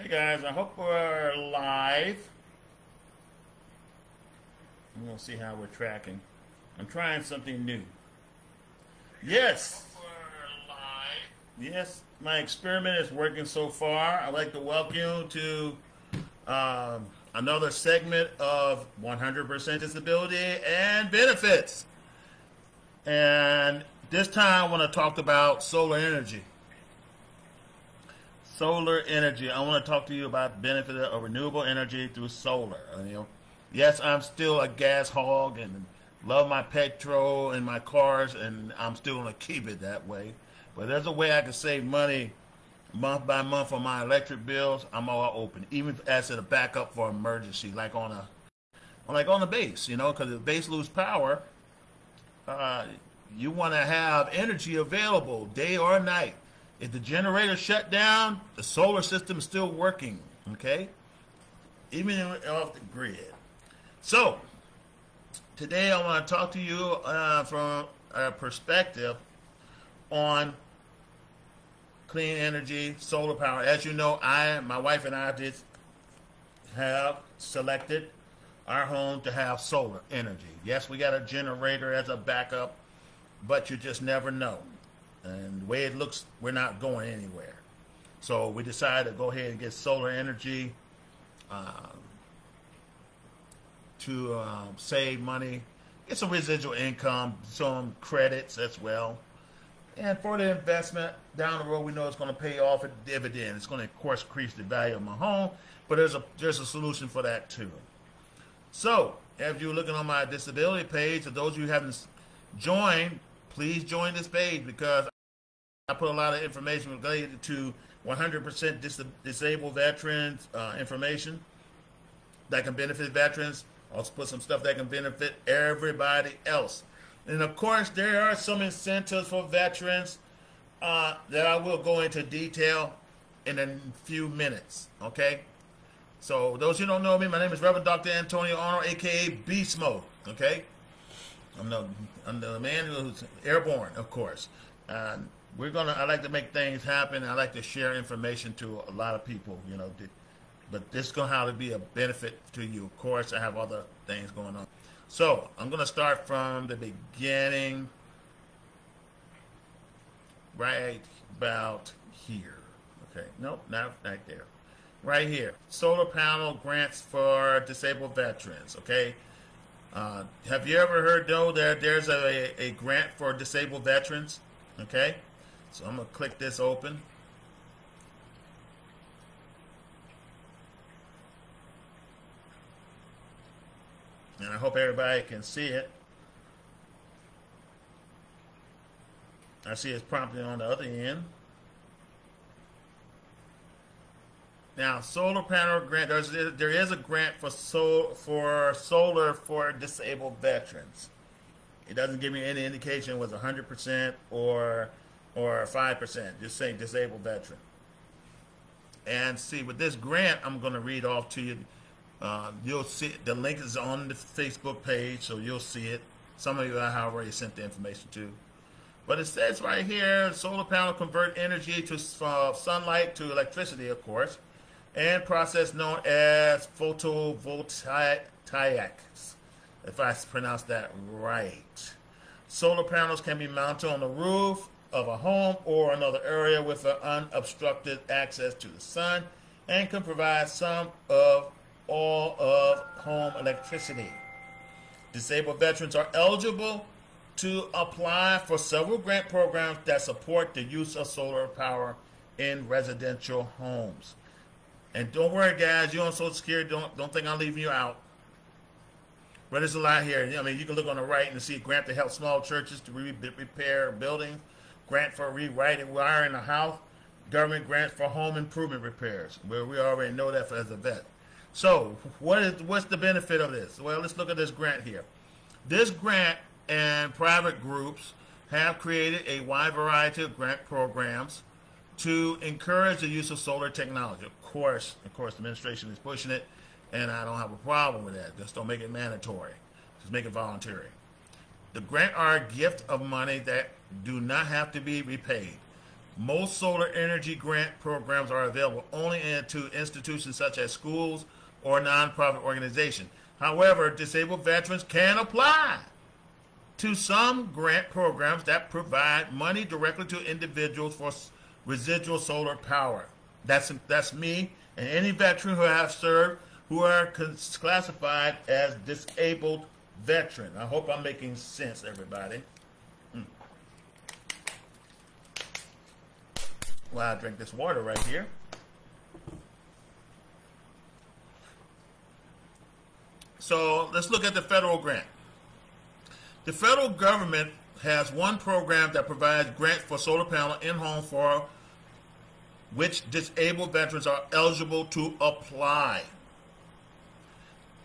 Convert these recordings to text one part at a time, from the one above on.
Hey guys, I hope we're live. I'm gonna see how we're tracking. I'm trying something new. Yes. Yes, my experiment is working so far. I'd like to welcome you to another segment of 100% disability and benefits. And this time I want to talk about solar energy. Solar energy. I want to talk to you about the benefit of renewable energy through solar. Yes, I'm still a gas hog and love my petrol and my cars, and I'm still going to keep it that way. But there's a way I can save money month by month on my electric bills. I'm all open, even as a backup for emergency, like on the base, because if the base lose power, you want to have energy available day or night. If the generator shut down, the solar system is still working, okay? Even off the grid. So, today I want to talk to you from a perspective on clean energy, solar power. As you know, my wife and I have selected our home to have solar energy. Yes, we got a generator as a backup, but you just never know. And the way it looks, we're not going anywhere. So we decided to go ahead and get solar energy to save money, get some residual income, some credits as well. And for the investment, down the road, we know it's going to pay off a dividend. It's going to, of course, increase the value of my home, but there's a solution for that too. So, if you're looking on my disability page, for those of you who haven't joined, please join this page because I put a lot of information related to 100% disabled veterans information that can benefit veterans. Also put some stuff that can benefit everybody else. And of course, there are some incentives for veterans that I will go into detail in a few minutes, okay? So those who don't know me, my name is Reverend Dr. Antonio Arnold, aka Beastmode, okay? I'm the man who's airborne, of course. I like to make things happen. I like to share information to a lot of people, but this is going to have to be a benefit to you. Of course, I have other things going on. So I'm going to start from the beginning, right about here. Okay, nope, not right there. Right here, solar panel grants for disabled veterans, okay? Have you ever heard, though, that there's a grant for disabled veterans? Okay, so I'm going to click this open. And I hope everybody can see it. I see it's prompting on the other end. Now, solar panel grant, there is a grant for solar for disabled veterans. It doesn't give me any indication it was 100% or 5%. Just saying disabled veteran. And see, with this grant, I'm going to read off to you. You'll see the link is on the Facebook page, so you'll see it. Some of you I have already sent the information to. But it says right here, solar panel convert energy to sunlight to electricity, of course, and process known as photovoltaics, if I pronounce that right. Solar panels can be mounted on the roof of a home or another area with an unobstructed access to the sun and can provide some of all of home electricity. Disabled veterans are eligible to apply for several grant programs that support the use of solar power in residential homes. And don't worry, guys, you're on Social Security. Don't think I'm leaving you out. But there's a lot here. You can look on the right and see a grant to help small churches to repair buildings, grant for rewriting wiring a house, government grants for home improvement repairs. Well, we already know that as a vet. So, what's the benefit of this? Well, let's look at this grant here. This grant and private groups have created a wide variety of grant programs to encourage the use of solar technology. Of course, the administration is pushing it, and I don't have a problem with that. Just don't make it mandatory. Just make it voluntary. The grant are a gift of money that do not have to be repaid. Most solar energy grant programs are available only to institutions such as schools or nonprofit organizations. However, disabled veterans can apply to some grant programs that provide money directly to individuals for residual solar power. That's me and any veteran who have served who are classified as disabled veteran. I hope I'm making sense, everybody. Well, I drink this water right here. So let's look at the federal grant. The federal government has one program that provides grants for solar panel in-home for which disabled veterans are eligible to apply.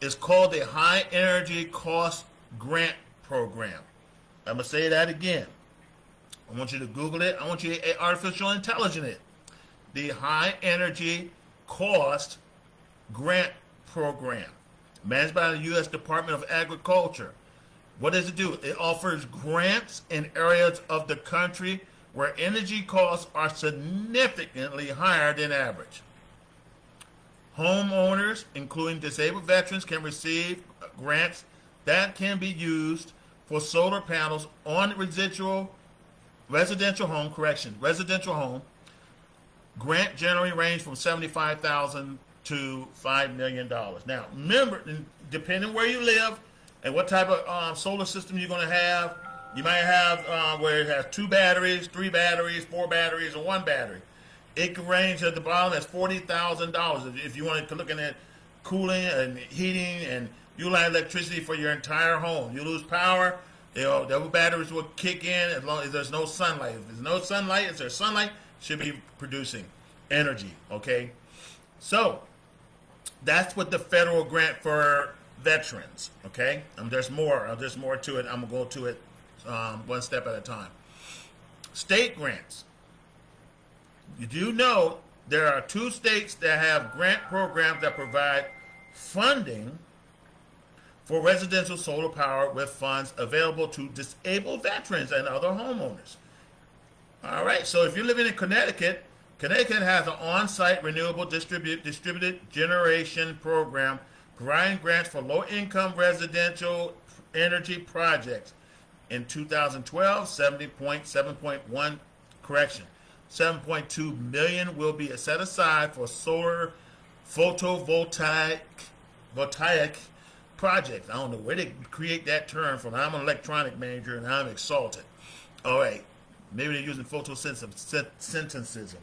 It's called the High Energy Cost Grant Program. I'm going to say that again. I want you to Google it. I want you to artificial intelligence it. The High Energy Cost Grant Program, managed by the U.S. Department of Agriculture. What does it do? It offers grants in areas of the country where energy costs are significantly higher than average. Homeowners, including disabled veterans, can receive grants that can be used for solar panels on residential home. Grant generally range from $75,000 to $5 million. Now, remember, depending where you live and what type of solar system you're going to have, you might have where it has 2 batteries, 3 batteries, 4 batteries, or 1 battery. It can range at the bottom as $40,000 if you want to look at cooling and heating, and you like electricity for your entire home. You lose power, the batteries will kick in as long as there's no sunlight. If there's no sunlight, if there's sunlight, it should be producing energy. Okay, so that's what the federal grant for veterans. Okay, there's more. There's more to it. I'm gonna go to it one step at a time. State grants. You do know there are 2 states that have grant programs that provide funding for residential solar power with funds available to disabled veterans and other homeowners. All right, so if you're living in Connecticut, Connecticut has an on-site renewable distributed generation program providing grants for low-income residential energy projects. In 2012, 7.2 million will be set aside for solar photovoltaic projects. I don't know where they create that term from. I'm an electronic major and I'm exalted. All right, maybe they're using photosynthesis,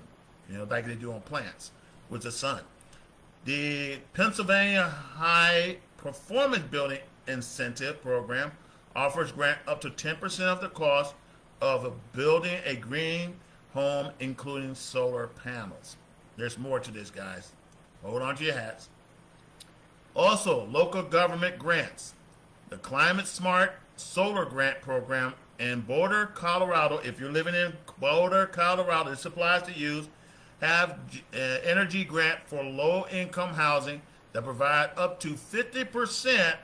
like they do on plants with the sun. The Pennsylvania High Performance Building Incentive Program offers grant up to 10% of the cost of building a green home, including solar panels. There's more to this, guys. Hold on to your hats. Also, local government grants. The Climate Smart Solar Grant Program in Boulder, Colorado. If you're living in Boulder, Colorado, this applies to you. Have energy grant for low-income housing that provide up to 50%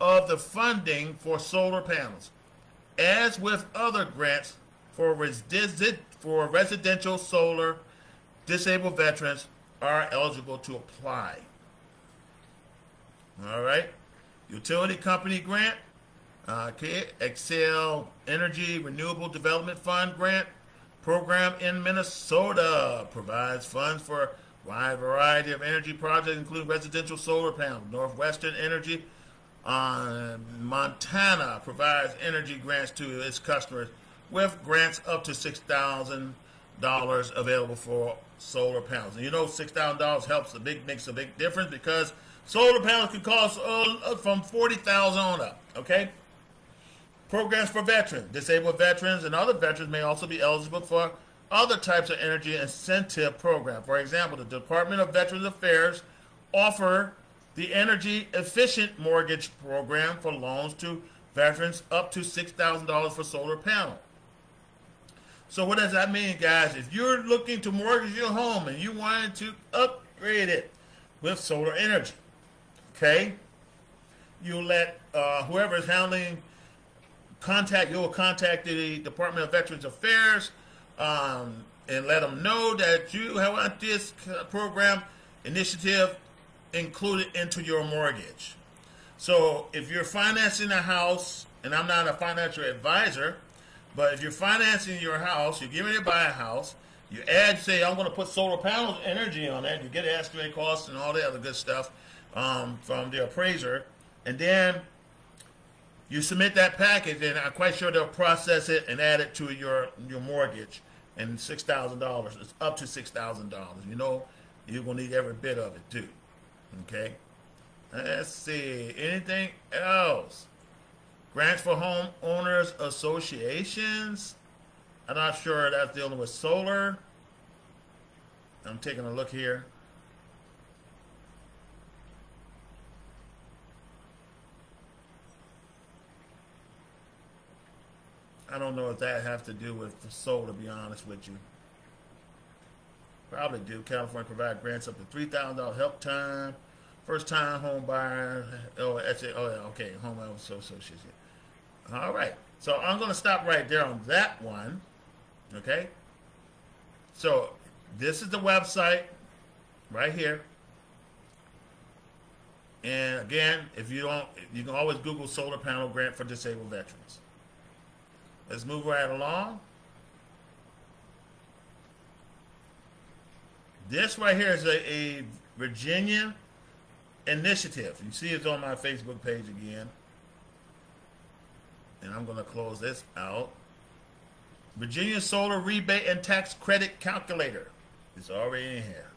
of the funding for solar panels. As with other grants for residential solar, disabled veterans are eligible to apply. All right. Utility company grant. Excel Energy Renewable Development Fund grant program in Minnesota provides funds for a wide variety of energy projects, including residential solar panels. Northwestern Energy Montana provides energy grants to its customers with grants up to $6,000 available for solar panels. And $6,000 makes a big difference because solar panels can cost from $40,000 on up. Okay. Programs for veterans. Disabled veterans and other veterans may also be eligible for other types of energy incentive programs. For example, the Department of Veterans Affairs offer the Energy Efficient Mortgage Program for loans to veterans up to $6,000 for solar panel. So what does that mean, guys? If you're looking to mortgage your home and you wanted to upgrade it with solar energy, okay, you let whoever is handling you'll contact the Department of Veterans Affairs and let them know that you want this program initiative included into your mortgage. So if you're financing a house, and I'm not a financial advisor, but if you're financing your house, you're getting ready to buy a house, you add, say, I'm going to put solar panels energy on that, you get estimated costs and all the other good stuff from the appraiser, and then you submit that package, and I'm quite sure they'll process it and add it to your mortgage. And $6,000, it's up to $6,000. You know, you're going to need every bit of it too. Okay? Let's see. Anything else? Grants for homeowners associations. I'm not sure that's dealing with solar. I'm taking a look here. I don't know if that has to do with the solar, to be honest with you. Probably do. California provide grants up to $3,000 help time. First time home buyer. Oh, that's it. Oh, yeah, okay. Homeowner association. All right. So I'm going to stop right there on that one. Okay. So this is the website right here. And again, if you don't, you can always Google solar panel grant for disabled veterans. Let's move right along. This right here is a Virginia initiative. You see it's on my Facebook page again. And I'm going to close this out. Virginia Solar Rebate and Tax Credit Calculator. It's already in here.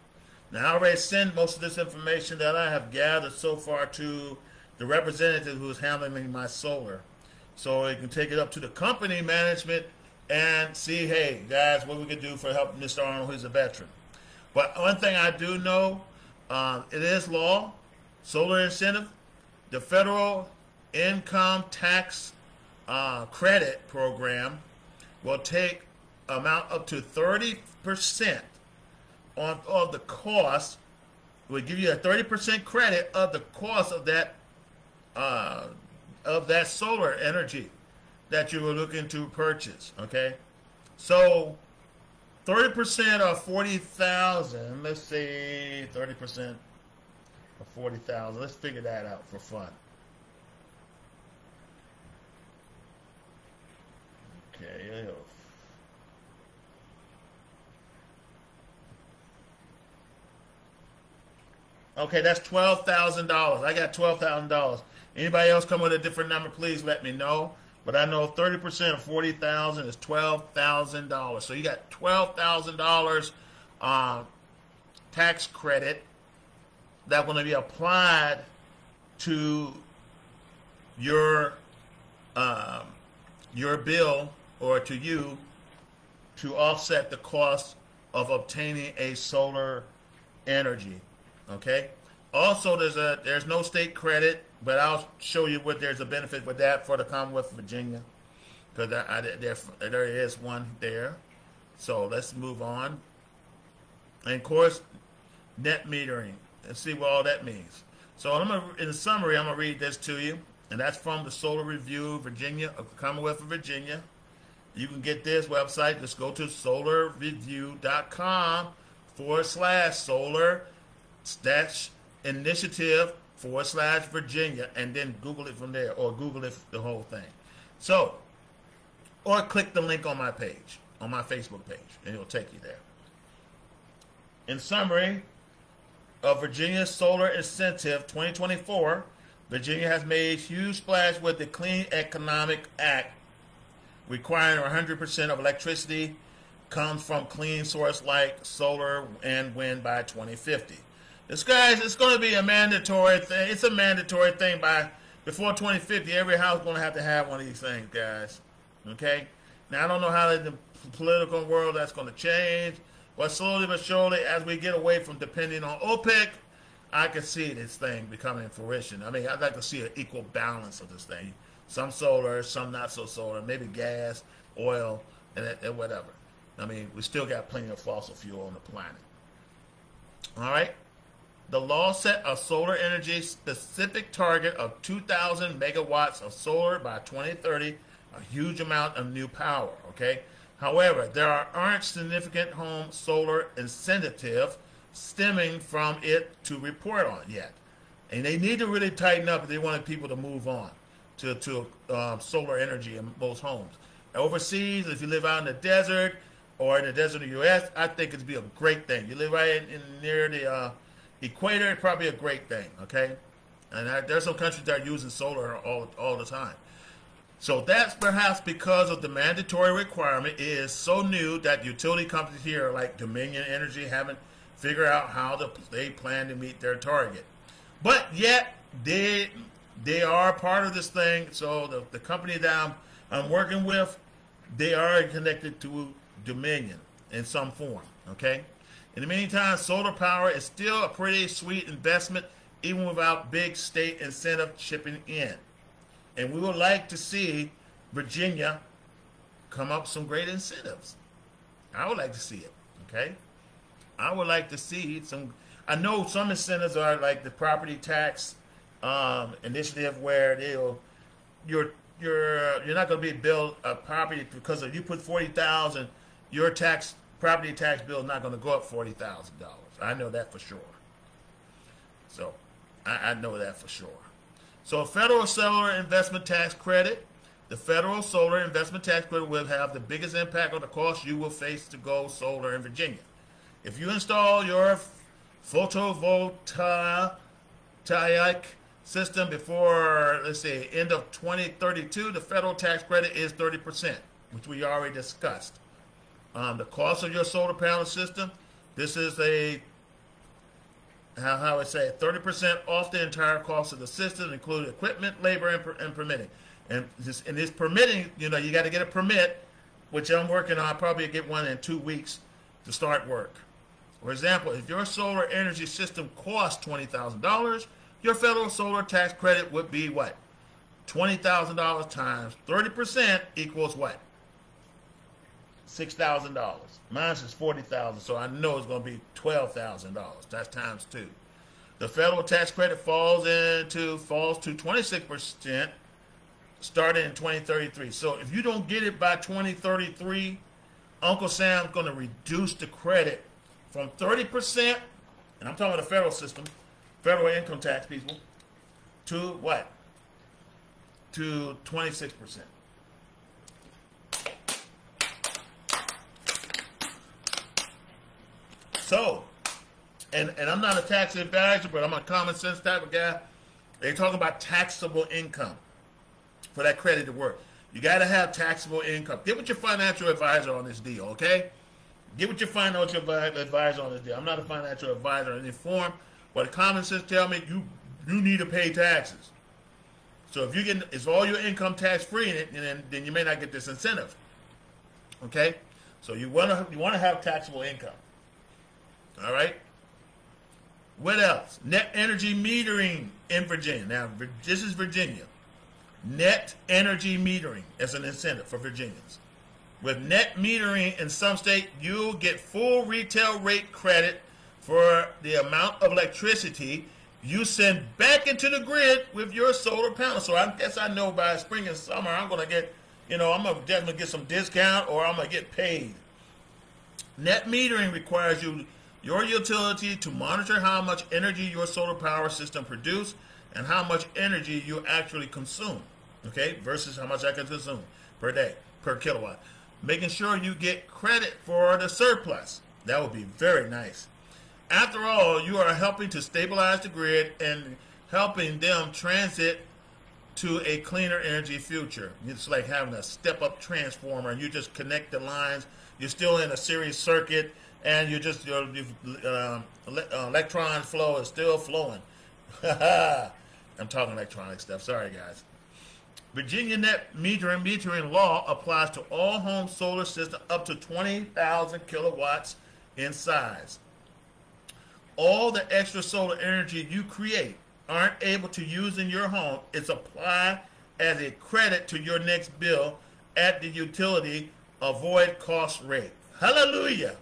Now I already sent most of this information that I have gathered so far to the representative who's handling my solar. So you can take it up to the company management and see, hey, guys, what we can do for helping Mr. Arnold, who's a veteran. But one thing I do know, it is law, solar incentive, the federal income tax credit program will take amount up to 30% of the cost. Will give you a 30% credit of the cost of that solar energy that you were looking to purchase. Okay, so 30% of 40,000. Let's say 30% of 40,000. Let's figure that out for fun. Okay. Okay, that's $12,000. I got $12,000. Anybody else come with a different number, please let me know. But I know 30% of 40,000 is $12,000. So you got $12,000 tax credit that's going to be applied to your bill, or to you, to offset the cost of obtaining a solar energy. Okay. Also, there's no state credit, but I'll show you what there's a benefit with that for the Commonwealth of Virginia, because there is one there. So let's move on. And of course, net metering. Let's see what all that means. So in summary, I'm gonna read this to you, and that's from the Solar Review Virginia of the Commonwealth of Virginia. You can get this website. Just go to solarreview.com/solar-initiative/Virginia, and then Google it from there, or Google it the whole thing. So, or click the link on my page, on my Facebook page, and it'll take you there. In summary of Virginia Solar Incentive 2024, Virginia has made a huge splash with the Clean Economic Act, requiring 100% of electricity comes from clean source like solar and wind by 2050. This, guys, it's going to be a mandatory thing. It's a mandatory thing before 2050. Every house is going to have one of these things, guys. Okay? Now, I don't know how in the political world that's going to change, but slowly but surely, as we get away from depending on OPEC, I can see this thing becoming fruition. I mean, I'd like to see an equal balance of this thing. Some solar, some not so solar, maybe gas, oil, and whatever. I mean, we still got plenty of fossil fuel on the planet. All right? The law set a solar energy specific target of 2,000 megawatts of solar by 2030, a huge amount of new power, okay? However, there aren't significant home solar incentives stemming from it to report on yet. And they need to really tighten up if they want people to move on to solar energy in most homes. Overseas, if you live out in the desert or in the desert of the U.S., I think it'd be a great thing. You live right near the equator, it's probably a great thing, okay? And there's some countries that are using solar all the time. So that's perhaps because of the mandatory requirement is so new that utility companies here like Dominion Energy haven't figured out how they plan to meet their target. But yet, they are part of this thing. So the company that I'm working with, they are connected to Dominion in some form, okay? In the meantime, solar power is still a pretty sweet investment even without big state incentive chipping in. And we would like to see Virginia come up with some great incentives. I would like to see it, okay? I would like to see some. I know some incentives are like the property tax initiative where you're not going to be billed a property because if you put $40,000, your property tax bill is not going to go up $40,000. I know that for sure. So I know that for sure. So federal solar investment tax credit, the federal solar investment tax credit will have the biggest impact on the cost you will face to go solar in Virginia. If you install your photovoltaic system before, let's say, end of 2032, the federal tax credit is 30%, which we already discussed. The cost of your solar panel system, this is a how I say 30% off the entire cost of the system, including equipment, labor, and permitting. And this permitting, you got to get a permit, which I'm working on. I'll probably get one in 2 weeks to start work. For example, if your solar energy system costs $20,000, your federal solar tax credit would be what? $20,000 times 30% equals what? $6,000. Mine is $40,000, so I know it's going to be $12,000. That's times 2. The federal tax credit falls to 26% starting in 2033. So if you don't get it by 2033, Uncle Sam's going to reduce the credit from 30%, and I'm talking about the federal system, federal income tax people, to what? To 26%. So, and I'm not a tax advisor, but I'm a common sense type of guy. They talk about taxable income for that credit to work. You got to have taxable income. Get with your financial advisor on this deal, okay? Get with your financial advisor on this deal. I'm not a financial advisor in any form, but common sense tell me you need to pay taxes. So if all your income tax free, then you may not get this incentive. Okay? So you want to have taxable income. All right? What else? Net energy metering in Virginia. Now, this is Virginia. Net energy metering as an incentive for Virginians. With net metering in some states, you'll get full retail rate credit for the amount of electricity you send back into the grid with your solar panel. So I guess I know by spring and summer I'm going to get, I'm going to definitely get some discount or I'm going to get paid. Net metering requires your utility to monitor how much energy your solar power system produces and how much energy you actually consume, okay, versus how much I can consume per day, per kilowatt. Making sure you get credit for the surplus. That would be very nice. After all, you are helping to stabilize the grid and helping them transit to a cleaner energy future. It's like having a step-up transformer, and you just connect the lines. You're still in a series circuit, and your electron flow is still flowing. I'm talking electronic stuff. Sorry, guys. Virginia net metering law applies to all home solar systems up to 20,000 kilowatts in size. All the extra solar energy you create aren't able to use in your home is applied as a credit to your next bill at the utility avoid cost rate. Hallelujah!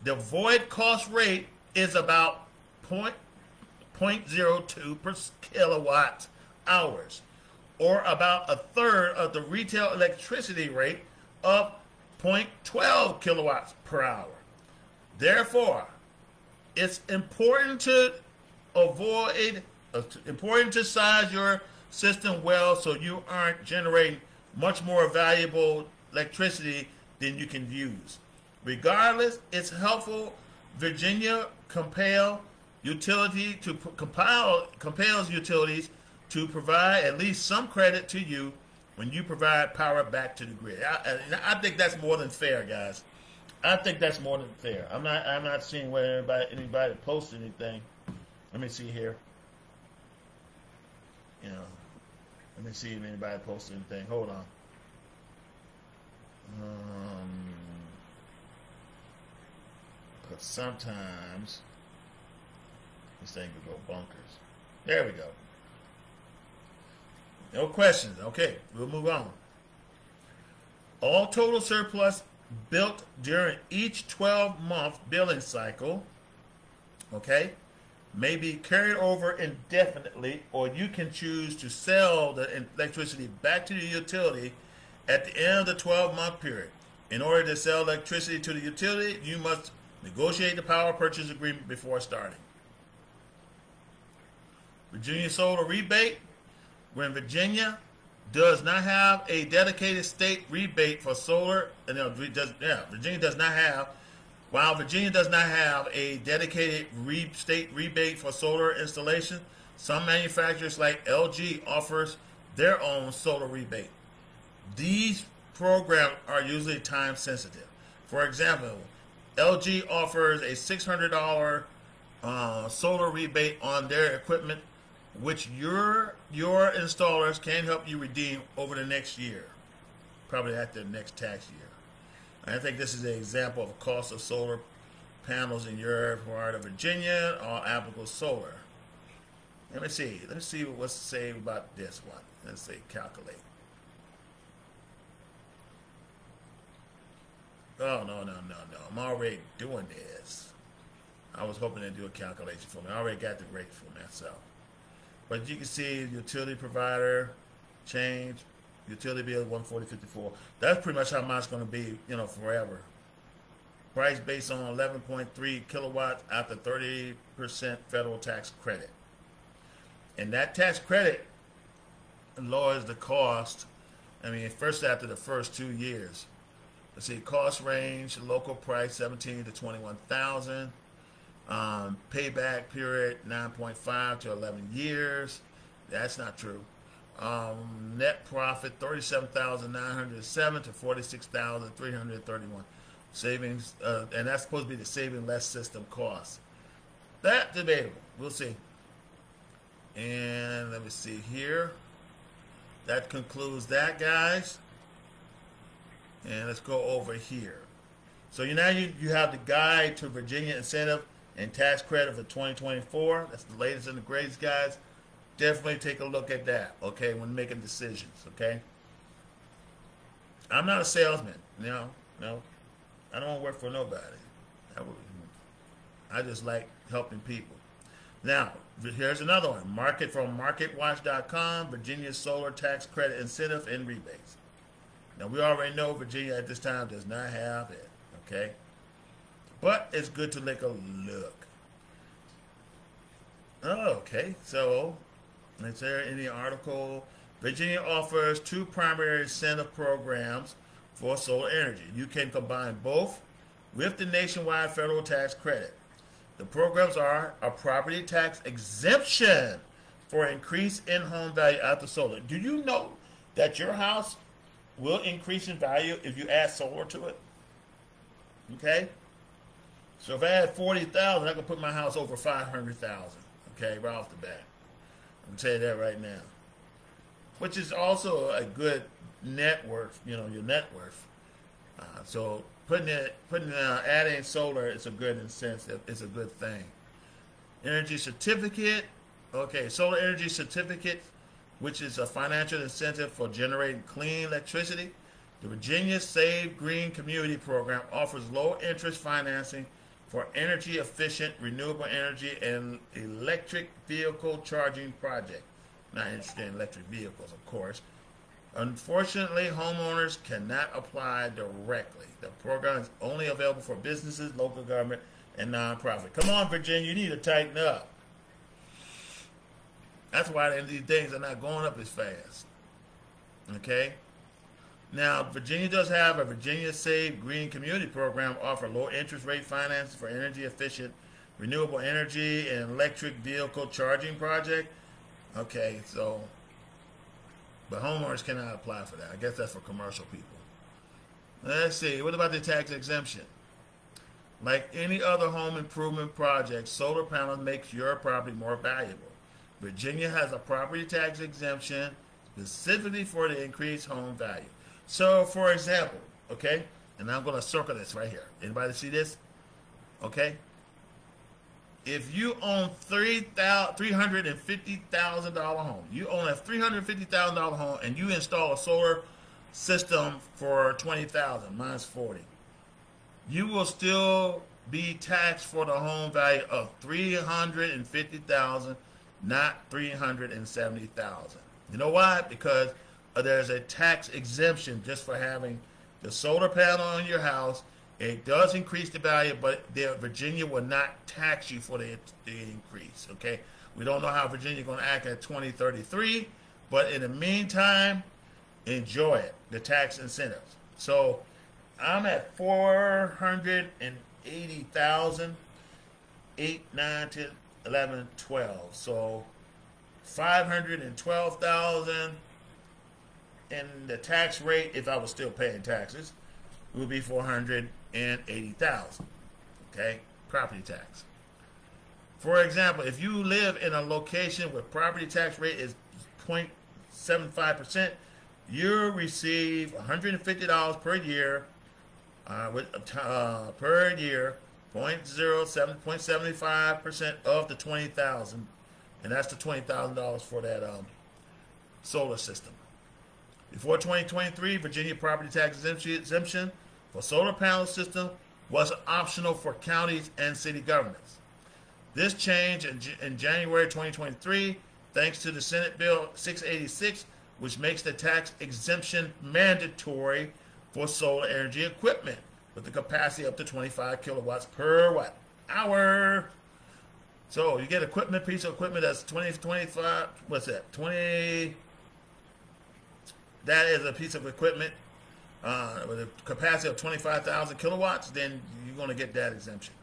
The void cost rate is about 0.02 per kilowatt hours, or about a third of the retail electricity rate of 0.12 kilowatts per hour. Therefore, it's important to important to size your system well so you aren't generating much more valuable electricity than you can use. Regardless, it's helpful. Virginia compels utilities to provide at least some credit to you when you provide power back to the grid. I think that's more than fair, guys. I think that's more than fair. I'm not seeing where anybody posted anything. Let me see here. Let me see if anybody posted anything. Hold on. Because sometimes this thing could go bonkers. There we go. No questions. Okay, we'll move on. All total surplus built during each 12-month billing cycle, okay, may be carried over indefinitely, or you can choose to sell the electricity back to the utility at the end of the 12-month period. In order to sell electricity to the utility, you must negotiate the power purchase agreement before starting. Virginia solar rebate. When Virginia does not have a dedicated state rebate for solar, Virginia does not have, while Virginia does not have a dedicated state rebate for solar installation, some manufacturers like LG offers their own solar rebate. These programs are usually time sensitive. For example, LG offers a $600 solar rebate on their equipment, which your installers can help you redeem over the next year, probably at the next tax year. I think this is an example of a cost of solar panels in your part of Virginia or applicable solar. Let me see what's to say about this one. Let's say calculate. Oh, no. I'm already doing this. I was hoping to do a calculation for me. I already got the rate for myself. But you can see utility provider change, utility bill 140.54. That's pretty much how much it's going to be, forever. Price based on 11.3 kilowatts after 30% federal tax credit. And that tax credit lowers the cost. First after the first 2 years. Let's see, cost range, local price 17 to 21,000. Payback period 9.5 to 11 years. That's not true. Net profit 37,907 to 46,331. Savings, and that's supposed to be the saving less system costs. That's debatable. We'll see. And let me see here. That concludes that, guys. And let's go over here. So you have the guide to Virginia incentive and tax credit for 2024. That's the latest and the greatest, guys. Definitely take a look at that, okay, when making decisions, okay? I'm not a salesman, no. I don't want to work for nobody. I just like helping people. Now, here's another one. Market from MarketWatch.com, Virginia Solar Tax Credit Incentive and Rebates. Now, we already know Virginia at this time does not have it, okay? But it's good to take a look. Okay, so is there any article? Virginia offers 2 primary incentive programs for solar energy. You can combine both with the nationwide federal tax credit. The programs are a property tax exemption for increased in-home value after solar. Do you know that your house will increase in value if you add solar to it? Okay? So if I had 40,000, I could put my house over 500,000. Okay, right off the bat. I'm gonna tell you that right now. Which is also a good net worth, your net worth. So adding solar is a good incentive. It's a good thing. Energy certificate. Okay, solar energy certificate, which is a financial incentive for generating clean electricity. The Virginia Save Green Community Program offers low interest financing for energy efficient renewable energy and electric vehicle charging project. Not interested in electric vehicles, of course. Unfortunately, homeowners cannot apply directly. The program is only available for businesses, local government, and nonprofit. Come on, Virginia, you need to tighten up. That's why these things are not going up as fast. Okay? Now, Virginia does have a Virginia Save Green Community Program, offer low interest rate financing for energy efficient renewable energy and electric vehicle charging project. Okay, so, but homeowners cannot apply for that. I guess that's for commercial people. Let's see, what about the tax exemption? Like any other home improvement project, solar panels makes your property more valuable. Virginia has a property tax exemption specifically for the increased home value. So, for example, okay, and I'm going to circle this right here. Anybody see this? Okay. If you own $350,000 home, you own a $350,000 home, and you install a solar system for $20,000 minus 40, you will still be taxed for the home value of $350,000, not $370,000. You know why? Because there's a tax exemption just for having the solar panel on your house. It does increase the value, but Virginia will not tax you for the increase. Okay, we don't know how Virginia is going to act at 2033, but in the meantime, enjoy it, the tax incentives. So I'm at 480,000, 8, 9, 10, 11, 12. So 512,000, and the tax rate, if I was still paying taxes, would be 480,000. Okay, property tax. For example, if you live in a location where property tax rate is 0.75%, you receive $150 per year, per year, 0.75% of the $20,000, and that's the $20,000 for that solar system. Before 2023, Virginia property tax exemption for solar panel system was optional for counties and city governments. This changed in January 2023 thanks to the Senate Bill 686, which makes the tax exemption mandatory for solar energy equipment with the capacity up to 25 kilowatts per watt hour. So you get equipment, piece of equipment that's 25, what's that, 20, that is a piece of equipment with a capacity of 25,000 kilowatts, then you're going to get that exemption.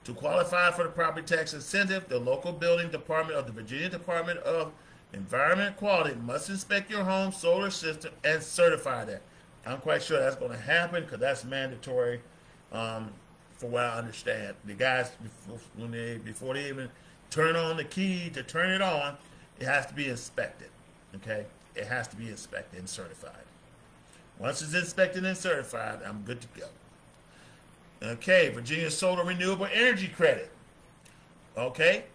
To qualify for the property tax incentive, the local building department of the Virginia Department of Environment Quality must inspect your home solar system and certify that. I'm quite sure that's going to happen because that's mandatory for what I understand. The guys, before they even turn on the key to turn it on, it has to be inspected, okay? It has to be inspected and certified. Once it's inspected and certified, I'm good to go. Okay, Virginia Solar Renewable Energy Credit. Okay,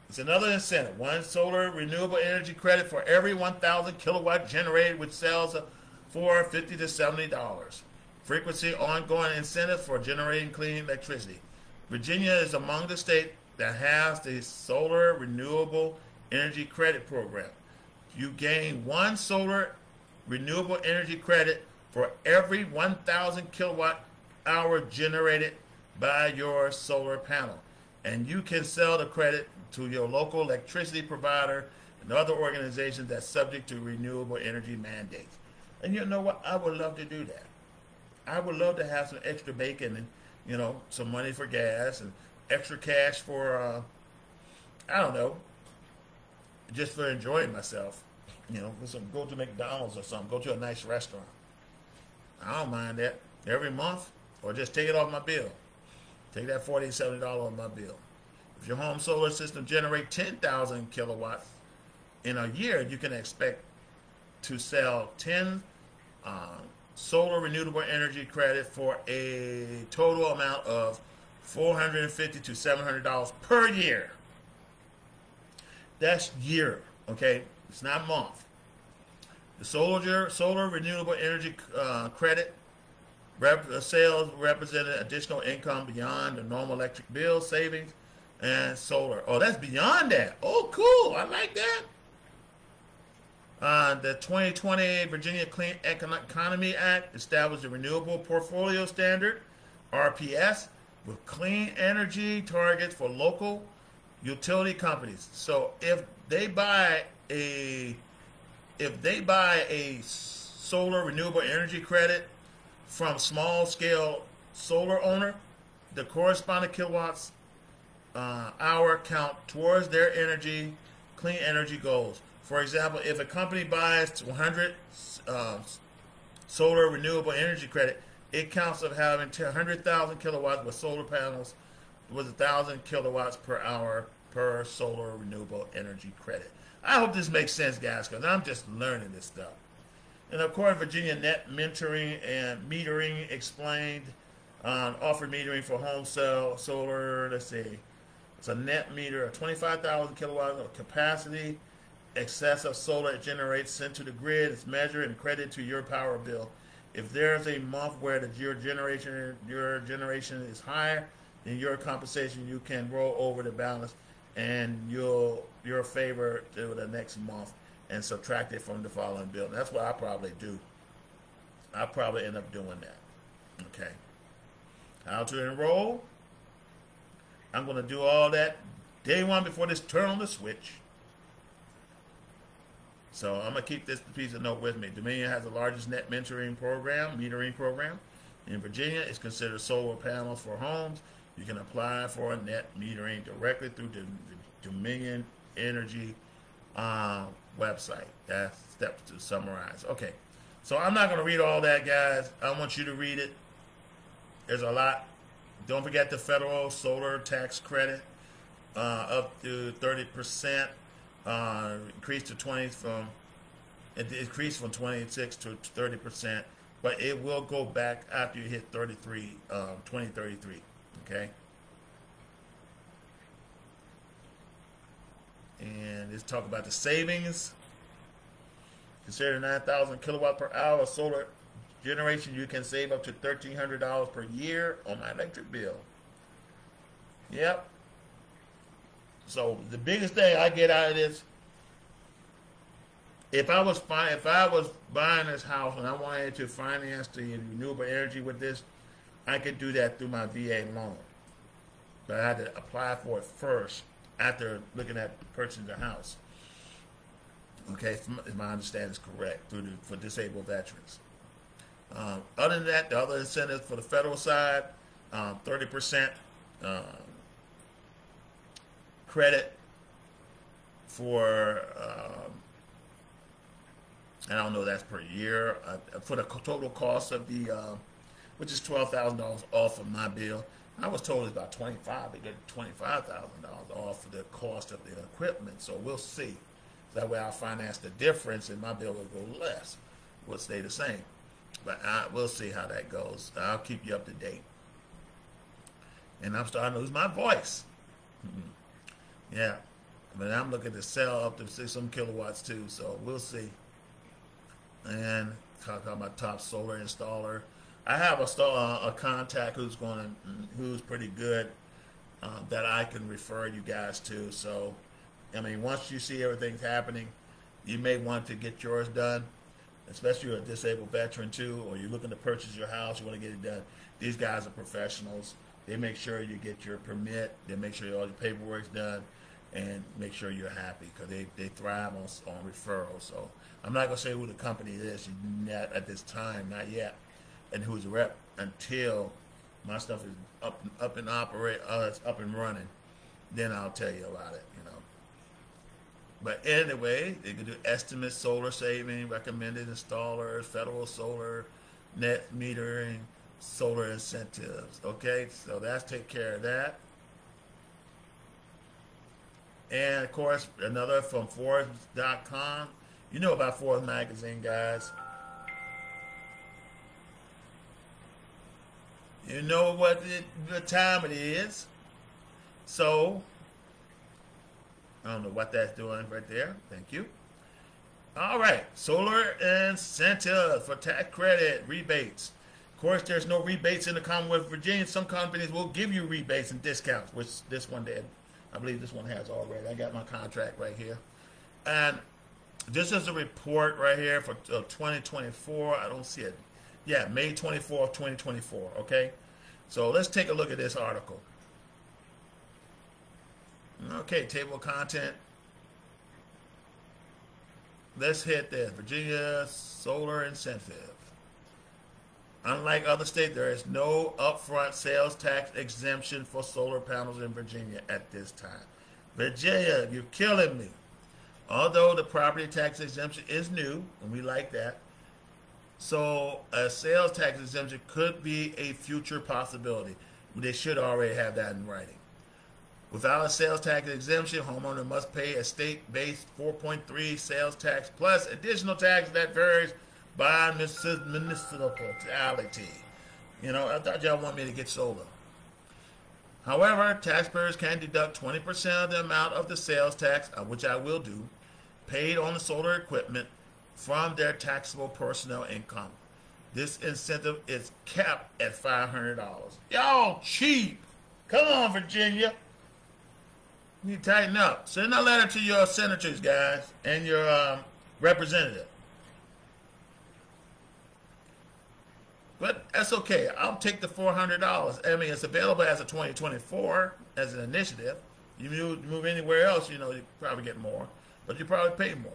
it's another incentive. One solar renewable energy credit for every 1,000 kilowatt generated, which sells for $50 to $70. Frequency ongoing incentive for generating clean electricity. Virginia is among the states that has the Solar Renewable Energy Credit Program. You gain one solar renewable energy credit for every 1,000 kilowatt hour generated by your solar panel. And you can sell the credit to your local electricity provider and other organizations that's subject to renewable energy mandates. And you know what? I would love to do that. I would love to have some extra bacon and, you know, some money for gas and extra cash for, I don't know, just for enjoying myself. You know, go to McDonald's or something. Go to a nice restaurant. I don't mind that. Every month, or just take it off my bill. Take that $40, $70 off my bill. If your home solar system generates 10,000 kilowatts in a year, you can expect to sell 10 solar renewable energy credit for a total amount of $450 to $700 per year. That's year, okay? It's not month. The solar renewable energy credit sales represented additional income beyond the normal electric bill savings and solar. Oh, that's beyond that. Oh, cool. I like that. The 2020 Virginia Clean Economy Act established a renewable portfolio standard, RPS, with clean energy targets for local utility companies. So if they buy a solar renewable energy credit from small scale solar owner, the corresponding kilowatts hour count towards their clean energy goals. For example, if a company buys 100 solar renewable energy credit, it counts of having 100,000 kilowatts with solar panels with 1,000 kilowatts per hour per solar renewable energy credit. I hope this makes sense, guys, because I'm just learning this stuff. And of course, Virginia net metering and metering explained, offered metering for home solar. Let's see, it's a net meter of 25,000 kilowatts of capacity. Excess of solar it generates sent to the grid is measured and credited to your power bill. If there's a month where your generation is higher than your compensation, you can roll over the balance and your favor to the next month and subtract it from the following bill. And that's what I probably do. I probably end up doing that. Okay. How to enroll? I'm going to do all that day one before this turn on the switch. So I'm going to keep this piece of note with me. Dominion has the largest net metering program in Virginia. It's considered solar panels for homes. You can apply for a net metering directly through the Dominion Energy website. That's steps to summarize. Okay, so I'm not going to read all that, guys. I want you to read it. There's a lot. Don't forget the federal solar tax credit, up to 30%. Increased from 26 to 30%, but it will go back after you hit 2033. Okay. And let's talk about the savings. Consider 9,000 kilowatt per hour of solar generation. You can save up to $1,300 per year on my electric bill. Yep. So the biggest thing I get out of this, if I was buying this house and I wanted to finance the renewable energy with this, I could do that through my VA loan. But I had to apply for it first after looking at purchasing the house. Okay, if my understanding is correct, for disabled veterans. Other than that, the other incentives for the federal side, 30% credit for, I don't know, that's per year, for the total cost of the, which is $12,000 off of my bill. I was told it's about $25,000. They get $25,000 off of the cost of the equipment, so we'll see. That way I'll finance the difference and my bill will go less. Will stay the same. But we'll see how that goes. I'll keep you up to date. And I'm starting to lose my voice. Yeah. But I'm looking to sell up to some kilowatts too, so we'll see. And talk about my top solar installer. I have a contact who's pretty good that I can refer you guys to. So, I mean, once you see everything's happening, you may want to get yours done, especially if you're a disabled veteran too, or you're looking to purchase your house, you want to get it done. These guys are professionals. They make sure you get your permit. They make sure all your paperwork's done, and make sure you're happy, because they thrive on referrals. So I'm not going to say who the company is at this time, not yet, and who's a rep until my stuff is up and operate, it's up and running. Then I'll tell you about it, you know. But anyway, they can do estimate solar saving, recommended installers, federal solar, net metering, solar incentives. Okay, so that's take care of that. And of course, another from Forbes.com. You know about Forbes magazine, guys. You know what the time it is. So, I don't know what that's doing right there. Thank you. All right. Solar incentives for tax credit rebates. Of course, there's no rebates in the Commonwealth of Virginia. Some companies will give you rebates and discounts, which this one did. I believe this one has already. I got my contract right here. And This is a report right here for 2024. I don't see it. Yeah, May 24th, 2024. Okay, so let's take a look at this article. Okay, table of content. Let's hit this. Virginia solar incentive. Unlike other states, there is no upfront sales tax exemption for solar panels in Virginia at this time. Virginia, you're killing me. Although the property tax exemption is new, and we like that, so a sales tax exemption could be a future possibility. They should already have that in writing. Without a sales tax exemption, homeowner must pay a state-based 4.3 sales tax plus additional tax that varies by municipality. You know, I thought y'all want me to get solar. However, taxpayers can deduct 20% of the amount of the sales tax, which I will do, paid on the solar equipment from their taxable personal income. This incentive is capped at $500. Y'all cheap. Come on, Virginia. You need to tighten up. Send a letter to your senators, guys, and your representative. But that's okay. I'll take the $400. I mean, it's available as a 2024 as an initiative. You move anywhere else, you know, you probably get more, but you probably pay more.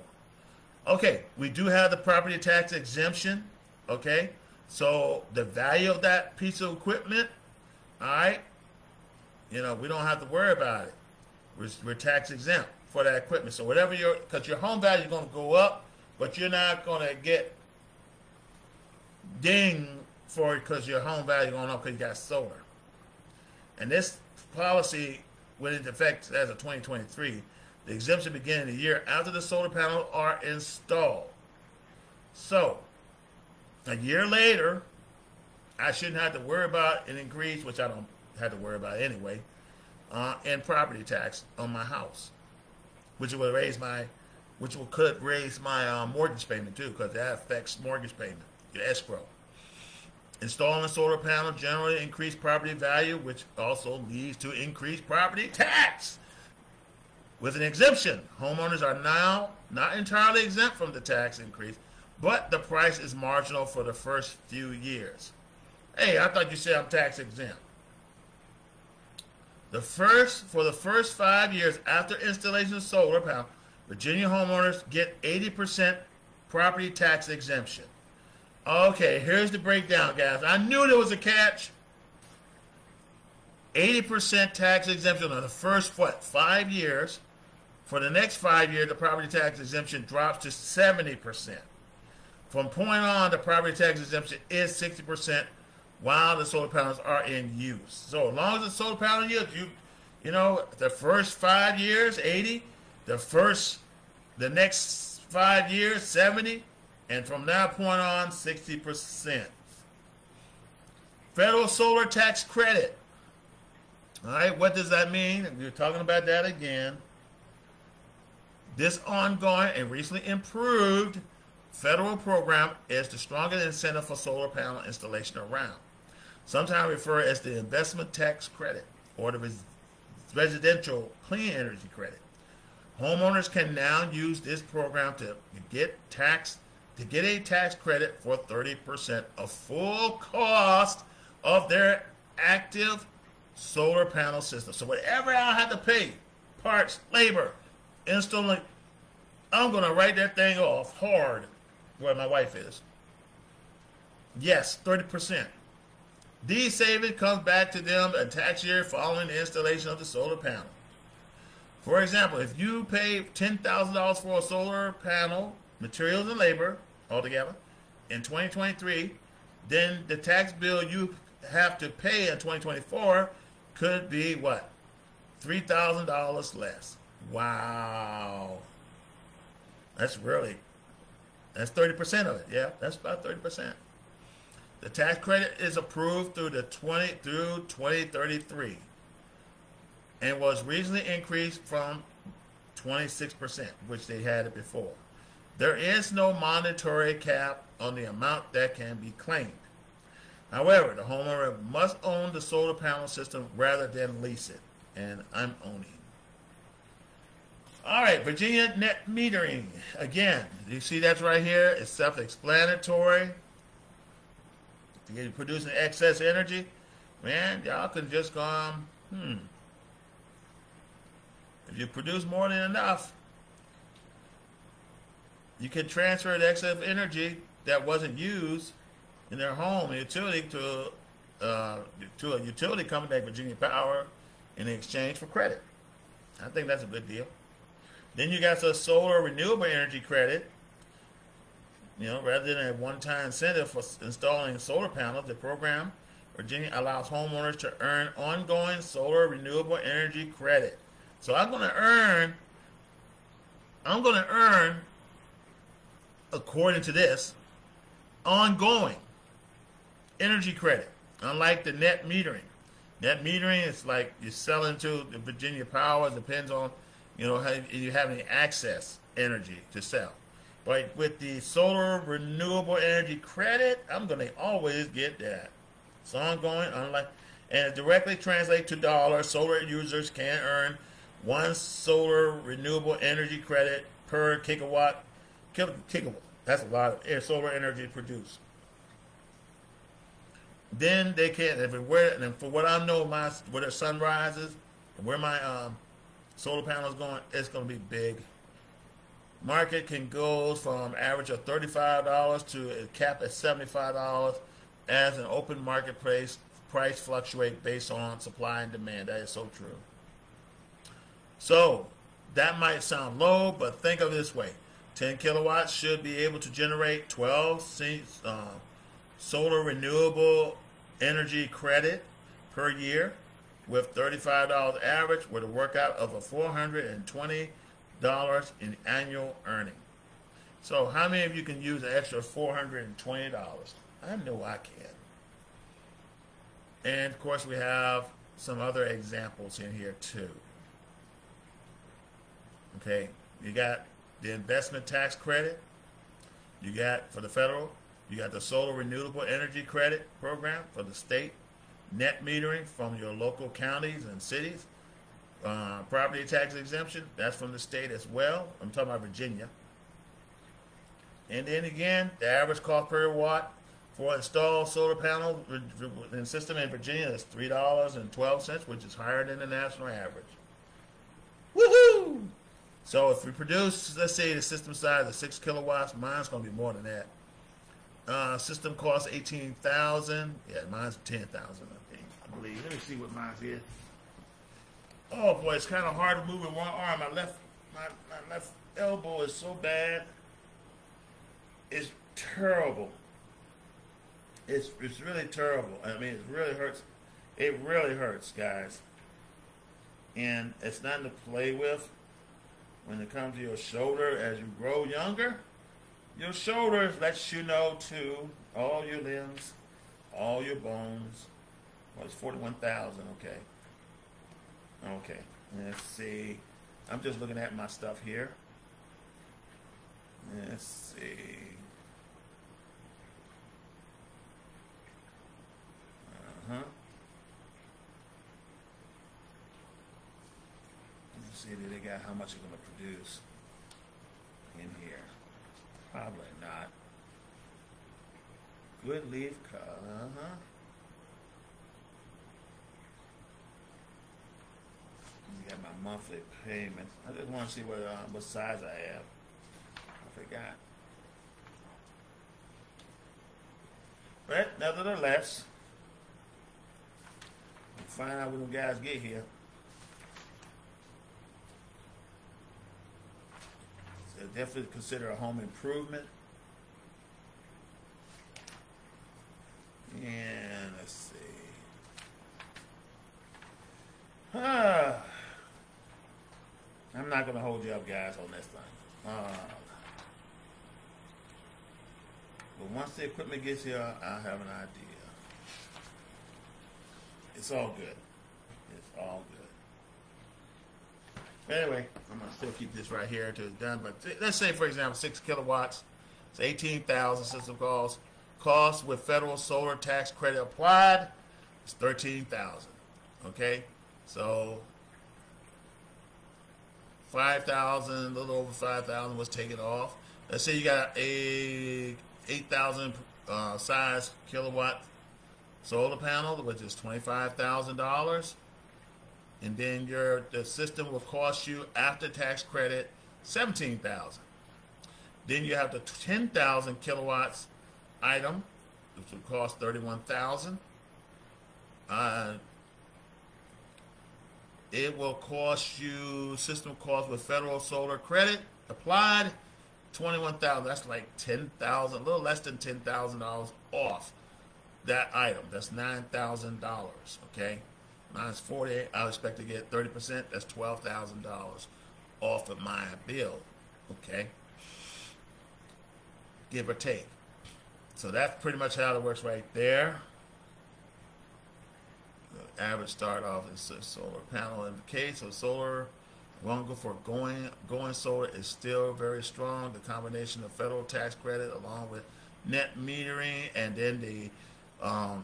Okay, we do have the property tax exemption. Okay, so the value of that piece of equipment, all right, you know, we don't have to worry about it. We're tax exempt for that equipment. So whatever because your home value is going to go up, but you're not going to get ding for it because your home value is going up because you got solar. And this policy went into effect as of 2023. The exemption began the year after the solar panels are installed. So a year later, I shouldn't have to worry about an increase, which I don't have to worry about anyway, in property tax on my house, which could raise my mortgage payment too, because that affects mortgage payment, your escrow. Installing a solar panel generally increase property value, which also leads to increased property tax. With an exemption, homeowners are now not entirely exempt from the tax increase, but the price is marginal for the first few years. Hey, I thought you said I'm tax exempt. For the first 5 years after installation of solar panel, Virginia homeowners get 80% property tax exemption. Okay, here's the breakdown, guys. I knew there was a catch. 80% tax exemption on the first, 5 years. For the next 5 years, the property tax exemption drops to 70%. From point on, the property tax exemption is 60% while the solar panels are in use. So as long as the solar panel is in use, you know, the first 5 years, 80. The next 5 years, 70. And from that point on, 60%. Federal solar tax credit. All right, what does that mean? We're talking about that again. This ongoing and recently improved federal program is the strongest incentive for solar panel installation around. Sometimes referred as the investment tax credit or the residential clean energy credit. Homeowners can now use this program to get a tax credit for 30% of full cost of their active solar panel system. So whatever I have to pay, parts, labor, installing, I'm going to write that thing off hard where my wife is. Yes, 30%. These savings comes back to them a tax year following the installation of the solar panel. For example, if you pay $10,000 for a solar panel, materials and labor altogether, in 2023, then the tax bill you have to pay in 2024 could be what? $3,000 less. Wow. That's 30% of it. Yeah, that's about 30%. The tax credit is approved through 2033 and was recently increased from 26%, which they had it before. There is no monetary cap on the amount that can be claimed. However, the homeowner must own the solar panel system rather than lease it, and I'm owning. All right, Virginia net metering. Again, you see that's right here. It's self-explanatory. If you're producing excess energy, man, y'all can just go, if you produce more than enough, you can transfer the excess energy that wasn't used in their home utility to a utility company like Virginia Power in exchange for credit. I think that's a good deal. Then you got the solar renewable energy credit. You know, rather than a one-time incentive for installing solar panels, the program Virginia allows homeowners to earn ongoing solar renewable energy credit. So I'm going to earn, according to this, ongoing energy credit. Unlike the net metering. Net metering is like you're selling to the Virginia Power. It depends on, you know, how you have any access energy to sell. But with the solar renewable energy credit, I'm going to always get that. It's ongoing, unlike, and it directly translates to dollars. Solar users can earn one solar renewable energy credit per kilowatt. That's a lot of solar energy produced. Then they can, and for what I know, where the sun rises and where my solar panel is going, it's going to be big. Market can go from average of $35 to a cap at $75 as an open marketplace. Price fluctuate based on supply and demand. That is so true. So that might sound low, but think of it this way. 10 kilowatts should be able to generate 12 solar renewable energy credit per year with $35 average, with a workout of a $420 in annual earning. So how many of you can use an extra $420? I know I can. And of course we have some other examples in here too. Okay, you got the investment tax credit. You got, for the federal, you got the solar renewable energy credit program for the state. Net metering from your local counties and cities. Property tax exemption, that's from the state as well. I'm talking about Virginia. And then again, the average cost per watt for installed solar panel system in Virginia is $3.12, which is higher than the national average. Woohoo! So if we produce, let's say the system size is 6 kilowatts, mine's going to be more than that. System costs $18,000. Yeah, mine's $10,000, I believe. Let me see what mine's is. Oh boy, it's kind of hard to move with one arm. My left elbow is so bad. It's terrible. It's really terrible. I mean, it really hurts. It really hurts, guys. And it's nothing to play with when it comes to your shoulder as you grow younger. Your shoulders lets you know too, all your limbs, all your bones. Well, it's 41,000, okay. Okay, let's see. I'm just looking at my stuff here. Let's see. Let's see, do they got how much they're going to produce in here? Probably not. Good leaf color, You got my monthly payment. I just want to see what size I have. I forgot. But nevertheless, we'll find out when the guys get here. So definitely consider a home improvement. And let's see. I'm not going to hold you up, guys, on this thing. But once the equipment gets here, I'll have an idea. It's all good. It's all good. But anyway, I'm going to still keep this right here until it's done. But let's say, for example, 6 kilowatts. It's 18,000 system costs. Cost with federal solar tax credit applied is 13,000. Okay? So 5,000, a little over 5,000 was taken off. Let's say you got a 8,000 size kilowatt solar panel, which is $25,000, and then the system will cost you after tax credit $17,000. Then you have the 10,000 kilowatts item, which will cost $31,000. It will cost you system cost with federal solar credit applied $21,000. That's like $10,000, a little less than $10,000 off that item. That's $9,000. Okay, minus 48. I expect to get 30%. That's $12,000 off of my bill. Okay, give or take. So that's pretty much how it works right there. The average start off is a solar panel. In the case of solar, longer for going solar is still very strong. The combination of federal tax credit along with net metering and then the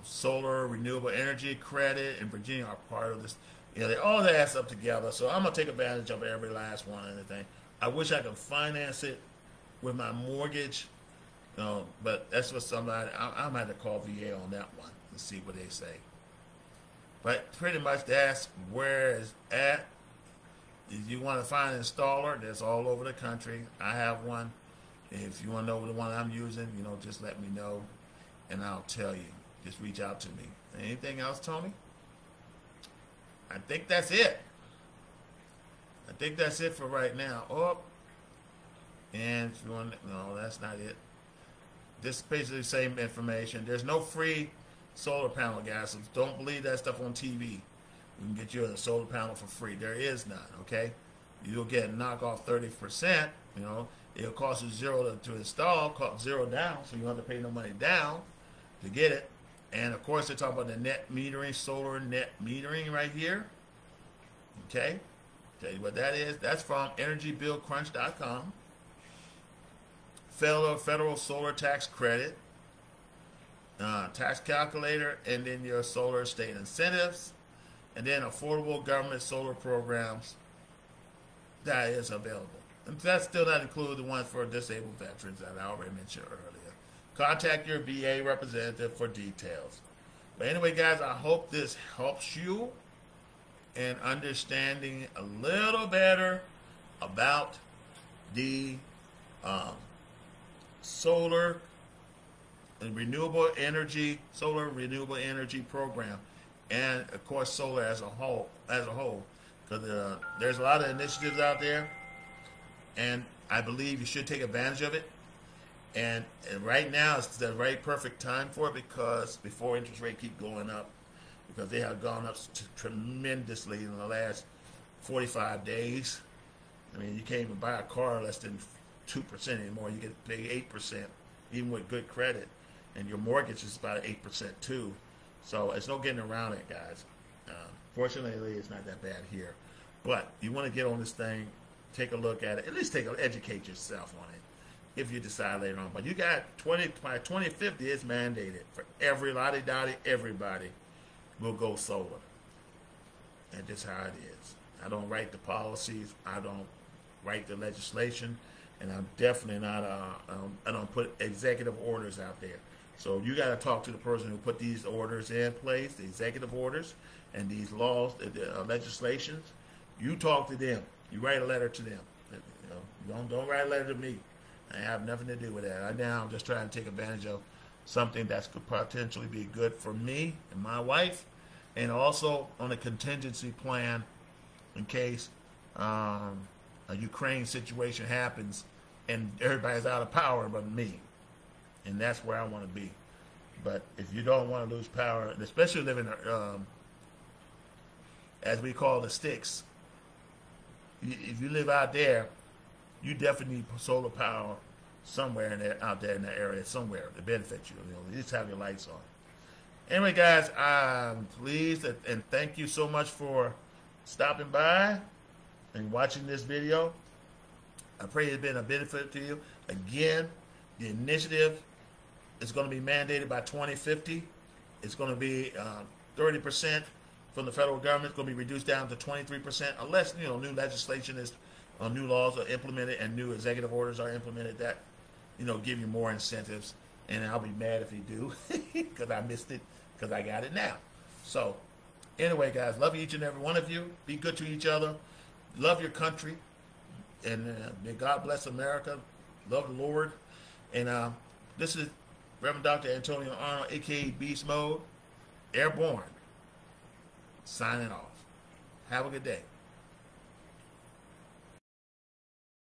solar renewable energy credit in Virginia are part of this. You know, they all adds up together. So I'm gonna take advantage of every last one and everything. I wish I could finance it with my mortgage. No, but that's what somebody, I'm going to call VA on that one and see what they say. But pretty much that's where it's at. If you want to find an installer, that's all over the country. I have one. If you want to know the one I'm using, you know, just let me know and I'll tell you. Just reach out to me. Anything else, Tony? I think that's it. I think that's it for right now. Oh, and if you want, no, that's not it. This is basically the same information. There's no free solar panel, guys. So don't believe that stuff on TV. We can get you a solar panel for free. There is none, okay? You'll get knock off 30%. You know, it'll cost you zero to install, cost zero down, so you don't have to pay no money down to get it. And of course, they're talking about the net metering, solar net metering right here. Okay? Tell you what that is. That's from EnergyBillCrunch.com. Federal solar tax credit, tax calculator, and then your solar state incentives, and then affordable government solar programs that is available. And that's still not included the ones for disabled veterans that I already mentioned earlier. Contact your VA representative for details. But anyway, guys, I hope this helps you in understanding a little better about the solar and renewable energy program, and of course solar as a whole, because there's a lot of initiatives out there, and I believe you should take advantage of it. And right now it's the right perfect time for it, because before interest rates keep going up, because they have gone up tremendously in the last 45 days. I mean, you can't even buy a car less than 2% anymore. You get to pay 8%, even with good credit, and your mortgage is about 8% too. So it's no getting around it, guys. Fortunately, it's not that bad here, but you want to get on this thing, take a look at it, at least educate yourself on it if you decide later on. But you got by 2050, it's mandated for every lottie-dottie, everybody will go solar, and just how it is. I don't write the policies, I don't write the legislation, and I'm definitely not, I don't put executive orders out there. So you got to talk to the person who put these orders in place, the executive orders, and these laws, the legislations. You talk to them. You write a letter to them. You know, don't write a letter to me. I have nothing to do with that. Right now, I'm just trying to take advantage of something that could potentially be good for me and my wife, and also on a contingency plan in case a Ukraine situation happens and everybody's out of power but me. And that's where I want to be. But if you don't want to lose power, and especially living, as we call the sticks, if you live out there, you definitely need solar power somewhere out there in that area, somewhere to benefit you. You know, you just have your lights on. Anyway, guys, I'm pleased and thank you so much for stopping by and watching this video. I pray it's been a benefit to you. Again, the initiative is going to be mandated by 2050. It's going to be 30% from the federal government. It's going to be reduced down to 23%, unless new legislation is new laws are implemented and new executive orders are implemented that, give you more incentives. And I'll be mad if you do because I missed it because I got it now. So anyway, guys, love each and every one of you. Be good to each other. Love your country. And may God bless America. Love the Lord. And this is Reverend Dr. Antonio Arnold, a.k.a. Beastmode Airborne, signing off. Have a good day.